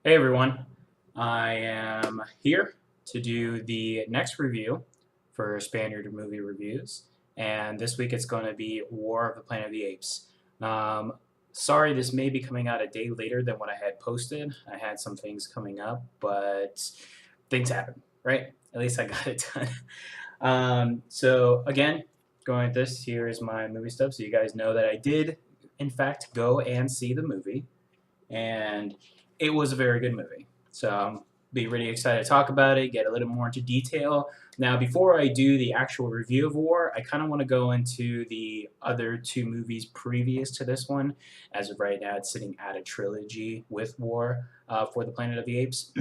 Hey everyone, I am here to do the next review for Spaniard Movie Reviews, and this week it's going to be War of the Planet of the Apes. Um, Sorry, this may be coming out a day later than what I had posted. I had some things coming up, but things happen, right? At least I got it done. So again, going with this, here is my movie stuff, so you guys know that I did, in fact, go and see the movie and it was a very good movie. So I'm be really excited to talk about it, get a little more into detail. Now, before I do the actual review of War, I kind of want to go into the other two movies previous to this one. As of right now, it's sitting at a trilogy with War for the Planet of the Apes.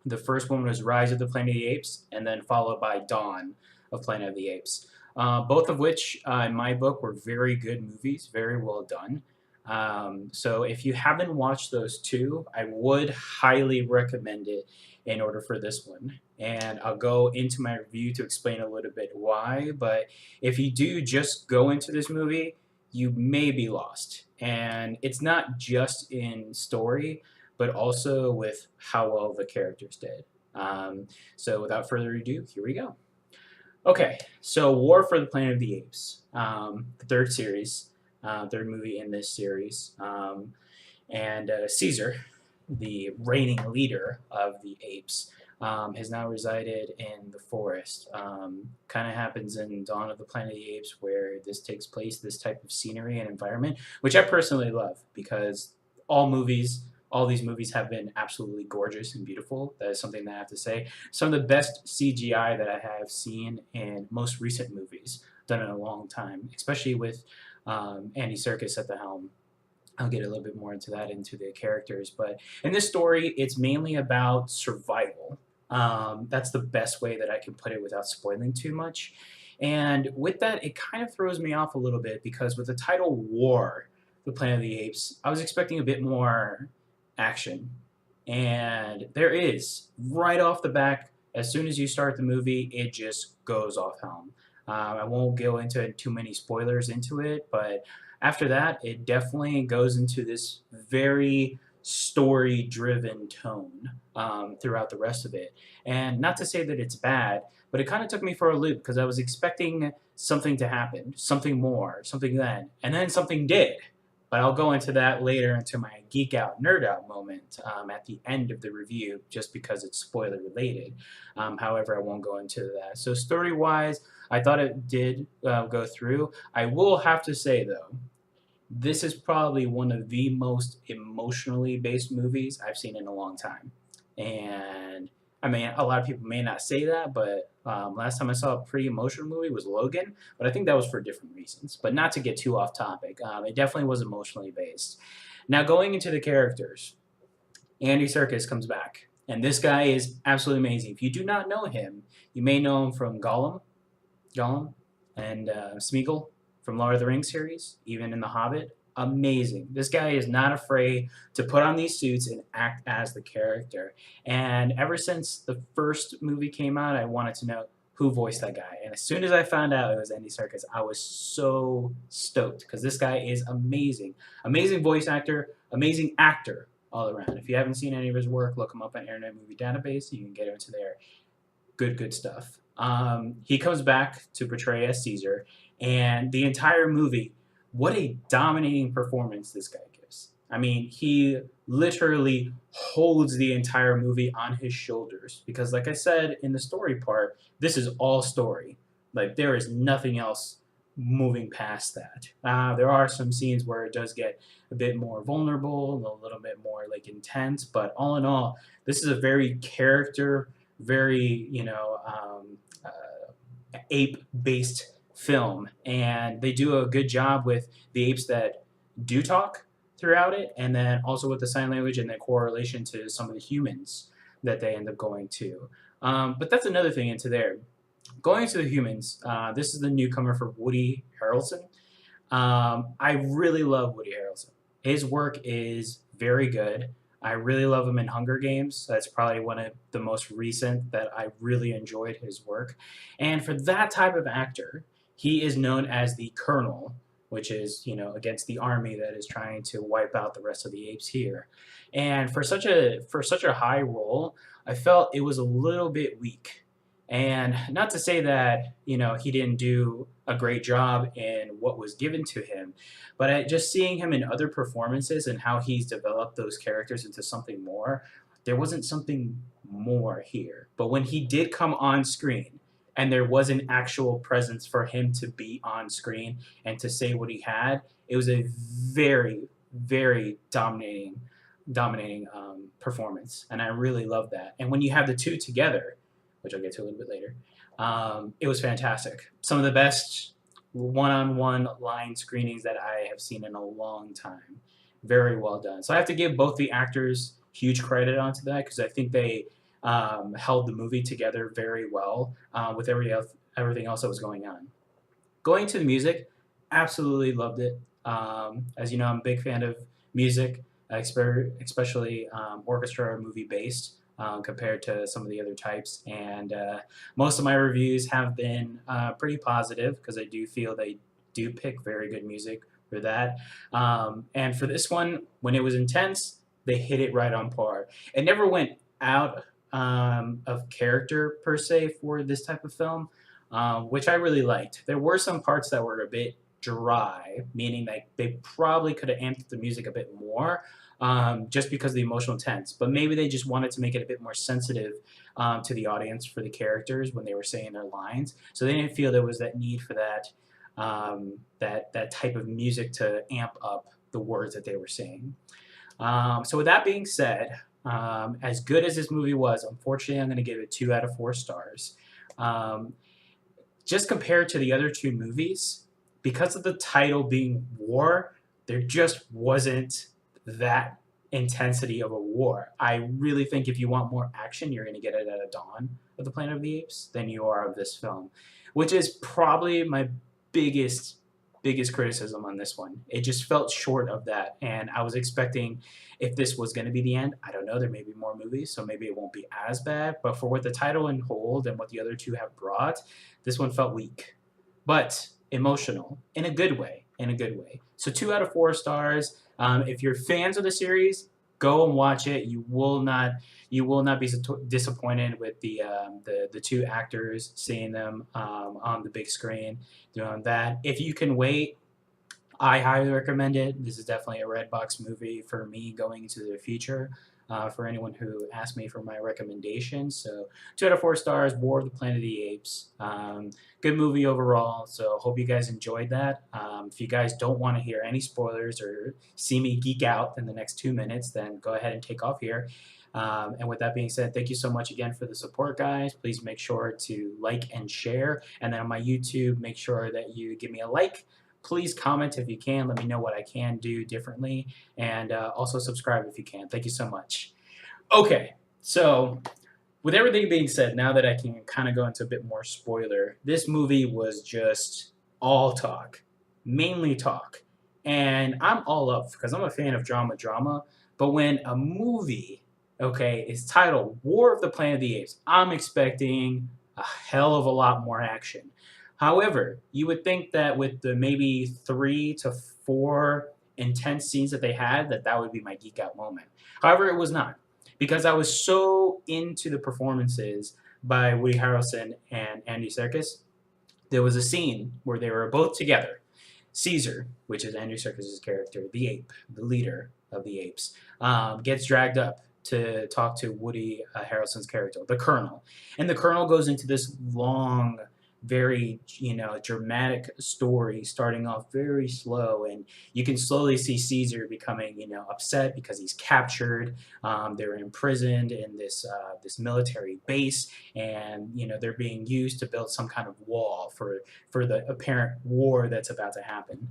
The first one was Rise of the Planet of the Apes, and then followed by Dawn of Planet of the Apes. Both of which, in my book, were very good movies, very well done. So if you haven't watched those two, I would highly recommend it in order for this one. And I'll go into my review to explain a little bit why. But if you do just go into this movie, you may be lost. And it's not just in story, but also with how well the characters did. So without further ado, here we go. Okay, so War for the Planet of the Apes, the third series, third movie in this series, and Caesar, the reigning leader of the apes, has now resided in the forest. Kind of happens in Dawn of the Planet of the Apes, where this takes place, this type of scenery and environment, which I personally love because all movies. All these movies have been absolutely gorgeous and beautiful. That is something that I have to say. Some of the best CGI that I have seen in most recent movies, done in a long time, especially with Andy Serkis at the helm. I'll get a little bit more into that, into the characters. But in this story, it's mainly about survival. That's the best way that I can put it without spoiling too much. And with that, it kind of throws me off a little bit because with the title War, The Planet of the Apes, I was expecting a bit more action. And there is, right off the back, as soon as you start the movie, it just goes off helm. I won't go into too many spoilers into it, but after that, it definitely goes into this very story driven tone throughout the rest of it. And not to say that it's bad, but it kind of took me for a loop because I was expecting something to happen, something more, something then, and then something did. But I'll go into that later into my geek out, nerd out moment at the end of the review, just because it's spoiler related. However, I won't go into that. So, story wise, I thought it did go through. I will have to say, though, this is probably one of the most emotionally based movies I've seen in a long time. And I mean, a lot of people may not say that, but last time I saw a pretty emotional movie was Logan, but I think that was for different reasons. But not to get too off topic, it definitely was emotionally based. Now, going into the characters, Andy Serkis comes back, and this guy is absolutely amazing. If you do not know him, you may know him from Gollum, and Smeagol from Lord of the Rings series, even in The Hobbit. Amazing. This guy is not afraid to put on these suits and act as the character. And ever since the first movie came out, I wanted to know who voiced that guy. And as soon as I found out it was Andy Serkis, I was so stoked because this guy is amazing. Amazing voice actor all around. If you haven't seen any of his work, look him up on Internet Movie Database. You can get into there. Good stuff. He comes back to portray as Caesar, and the entire movie, what a dominating performance this guy gives. I mean, he literally holds the entire movie on his shoulders because, like I said in the story part, this is all story. Like, there is nothing else moving past that. There are some scenes where it does get a bit more vulnerable, a little bit more like intense, but all in all, this is a very character, very ape-based film, and they do a good job with the apes that do talk throughout it, and then also with the sign language and the correlation to some of the humans that they end up going to. But that's another thing into there. Going to the humans, this is the newcomer for Woody Harrelson. I really love Woody Harrelson. His work is very good. I really love him in Hunger Games. That's probably one of the most recent that I really enjoyed his work. And for that type of actor, he is known as the Colonel which is, against the army that is trying to wipe out the rest of the apes here. And for such a high role, I felt it was a little bit weak. And not to say that, he didn't do a great job in what was given to him, but just seeing him in other performances and how he's developed those characters into something more, there wasn't something more here. But when he did come on screen and there was an actual presence for him to be on screen and to say what he had, it was a very, very dominating performance, and I really love that. And when you have the two together, which I'll get to a little bit later, it was fantastic. Some of the best one-on-one line screenings that I have seen in a long time. Very well done. So I have to give both the actors huge credit onto that because I think they held the movie together very well with everything else that was going on. Going to the music, absolutely loved it. As you know, I'm a big fan of music, especially orchestra or movie based. Compared to some of the other types, and most of my reviews have been pretty positive because I do feel they do pick very good music for that. And for this one, when it was intense, they hit it right on par. It never went out of character per se for this type of film, which I really liked. There were some parts that were a bit dry, meaning that they probably could have amped the music a bit more, just because of the emotional tense. But maybe they just wanted to make it a bit more sensitive to the audience for the characters when they were saying their lines. So they didn't feel there was that need for that type of music to amp up the words that they were saying. So with that being said, as good as this movie was, unfortunately, I'm going to give it 2 out of 4 stars. Just compared to the other two movies, because of the title being war, there just wasn't that intensity of a war. I really think if you want more action, you're going to get it at a Dawn of the Planet of the Apes than you are of this film, which is probably my biggest criticism on this one. It just felt short of that, and I was expecting if this was going to be the end, I don't know, there may be more movies, so maybe it won't be as bad, but for what the title and hold and what the other two have brought, this one felt weak, but emotional in a good way, So 2 out of 4 stars. If you're fans of the series, go and watch it. You will not be disappointed with the two actors, seeing them on the big screen doing that. If you can wait, I highly recommend it. This is definitely a Redbox movie for me going into the future. For anyone who asked me for my recommendations. So 2 out of 4 stars, War of the Planet of the Apes. Good movie overall, so hope you guys enjoyed that. If you guys don't want to hear any spoilers or see me geek out in the next 2 minutes, then go ahead and take off here. And with that being said, thank you so much again for the support, guys. Please make sure to like and share. And then on my YouTube, make sure that you give me a like. Please comment if you can. Let me know what I can do differently. And also subscribe if you can. Thank you so much. Okay, so with everything being said, now that I can kind of go into a bit more spoiler, this movie was just all talk, mainly talk. And I'm all up because I'm a fan of drama. But when a movie, okay, is titled War of the Planet of the Apes, I'm expecting a hell of a lot more action. However, you would think that with the maybe 3 to 4 intense scenes that they had, that would be my geek out moment. However, it was not, because I was so into the performances by Woody Harrelson and Andy Serkis. There was a scene where they were both together. Caesar, which is Andy Serkis' character, the ape, the leader of the apes, gets dragged up to talk to Woody Harrelson's character, the Colonel. And the Colonel goes into this long, very dramatic story, starting off very slow, and you can slowly see Caesar becoming upset because he's captured. They're imprisoned in this military base, and they're being used to build some kind of wall for the apparent war that's about to happen.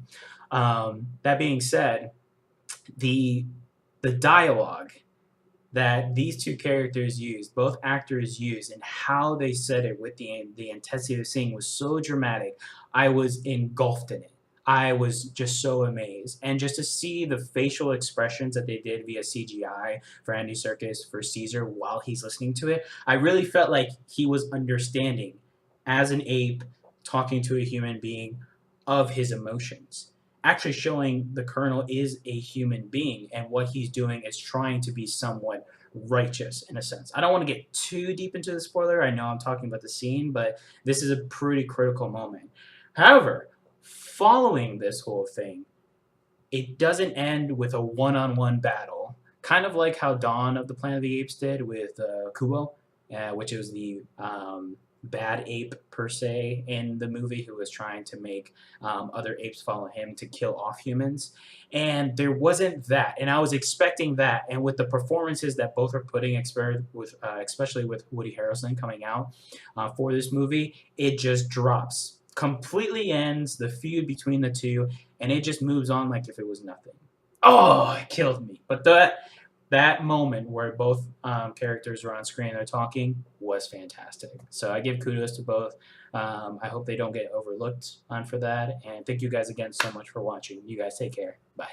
That being said, the dialogue that these two characters used, both actors used, and how they said it with the intensity of the scene was so dramatic. I was engulfed in it. I was just so amazed. And just to see the facial expressions that they did via CGI for Andy Serkis, for Caesar, while he's listening to it, I really felt like he was understanding, as an ape talking to a human being, of his emotions. actually showing the Colonel is a human being, and what he's doing is trying to be somewhat righteous in a sense. I don't want to get too deep into the spoiler. I know I'm talking about the scene, but this is a pretty critical moment. However, following this whole thing, it doesn't end with a one-on-one battle, kind of like how Dawn of the Planet of the Apes did with Kubo, which was the bad ape per se in the movie who was trying to make other apes follow him to kill off humans. And there wasn't that, and I was expecting that. And with the performances that both are putting, especially with Woody Harrelson coming out for this movie, it just drops, completely ends the feud between the two, and it just moves on like if it was nothing. Oh, it killed me. But that moment where both characters are on screen and they're talking was fantastic. So I give kudos to both. I hope they don't get overlooked on for that. And thank you guys again so much for watching. You guys take care. Bye.